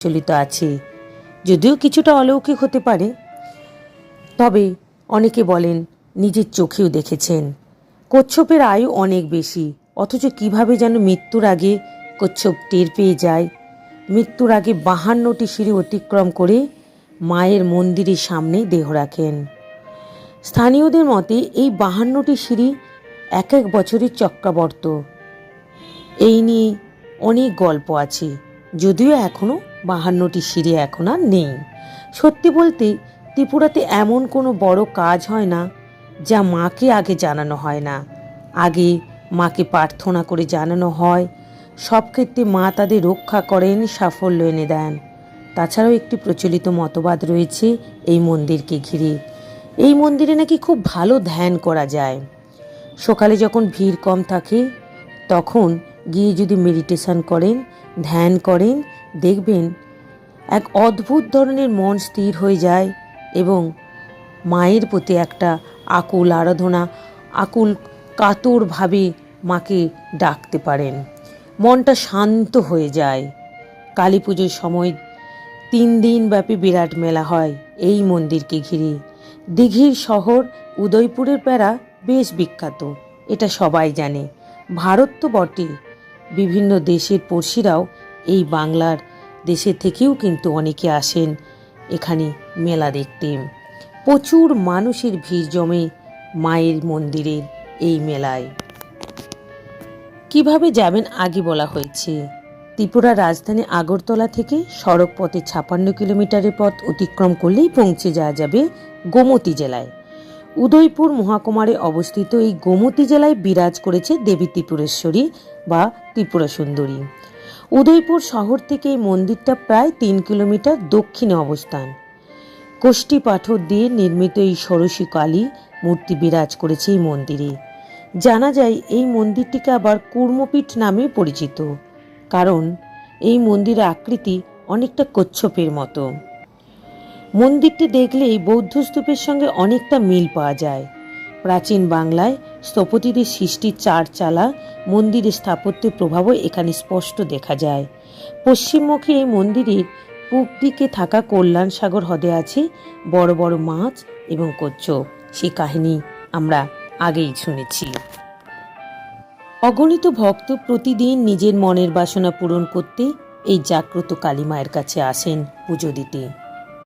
প্রচলিত আছে, যদিও কিছুটা অলৌকিক হতে পারে। তবে অনেকে বলেন নিজের চোখেও দেখেছেন। কচ্ছপের আয়ু অনেক বেশি, অথচ কিভাবে যেন মৃত্যুর আগে কচ্ছপ টের পেয়ে যায়। মৃত্যুর আগে 52টি সিঁড়ি অতিক্রম করে মায়ের মন্দিরের সামনে দেহ রাখেন। স্থানীয়দের মতে এই 52টি সিঁড়ি এক এক বছরের চক্রাবর্ত। এই নিয়ে অনেক গল্প আছে, যদিও এখনও 52টি সিঁড়ি এখন আর নেই। সত্যি বলতে ত্রিপুরাতে এমন কোনো বড় কাজ হয় না যা মাকে আগে জানানো হয় না। আগে মাকে প্রার্থনা করে জানানো হয়। সব ক্ষেত্রে মা তাদের রক্ষা করেন, সাফল্য এনে দেন। তাছাড়াও একটি প্রচলিত মতবাদ রয়েছে এই মন্দিরকে ঘিরে। এই মন্দিরে নাকি খুব ভালো ধ্যান করা যায়। সকালে যখন ভিড় কম থাকে তখন গিয়ে যদি মেডিটেশন করেন, ধ্যান করেন, দেখবেন এক অদ্ভুত ধরনের মন স্থির হয়ে যায় এবং মায়ের প্রতি একটা আকুল আরাধনা, আকুল কাতরভাবে মাকে ডাকতে পারেন। মনটা শান্ত হয়ে যায়। কালী পুজোর সময় 3 দিন ব্যাপী বিরাট মেলা হয় এই মন্দিরকে ঘিরে। দিঘির শহর উদয়পুরের প্যারা বেশ বিখ্যাত, এটা সবাই জানে। ভারত তো বটে, বিভিন্ন দেশের পড়শিরাও এই বাংলার দেশের থেকেও কিন্তু অনেকে আসেন এখানে মেলা দেখতে। প্রচুর মানুষের ভিড় জমে মায়ের মন্দিরের এই মেলায়। কিভাবে যাবেন আগে বলা হয়েছে। ত্রিপুরা রাজধানী আগরতলা থেকে সড়ক পথে 56 কিলোমিটারের পথ অতিক্রম করলেই পৌঁছে যাওয়া যাবে গোমতী জেলায়। উদয়পুর মহকুমারে অবস্থিত এই গোমতী জেলায় বিরাজ করেছে দেবী ত্রিপুরেশ্বরী বা ত্রিপুরা সুন্দরী। উদয়পুর শহর থেকে এই মন্দিরটা প্রায় 3 কিলোমিটার দক্ষিণে অবস্থান। কোষ্ঠী পাথর দিয়ে নির্মিত এই ষোড়শী কালী মূর্তি বিরাজ করেছে এই মন্দিরে। জানা যায় এই মন্দিরটিকে আবার কুর্মপীঠ নামে পরিচিত, কারণ এই মন্দিরের আকৃতি অনেকটা কচ্ছপের মতো। মন্দিরটি দেখলেই বৌদ্ধ স্তূপের সঙ্গে অনেকটা মিল পাওয়া যায়। প্রাচীন বাংলায় স্থপতিদের সৃষ্টির 4 চালা মন্দিরের স্থাপত্যের প্রভাবও এখানে স্পষ্ট দেখা যায়। পশ্চিমমুখী এই মন্দিরের পূব দিকে থাকা কল্যাণ সাগর হ্রদে আছে বড় বড় মাছ এবং কচ্ছপ। সেই কাহিনী আমরা আগেই শুনেছি। অগণিত ভক্ত প্রতিদিন নিজের মনের বাসনা পূরণ করতে এই জাগ্রত কালী মায়ের কাছে আসেন পুজো দিতে।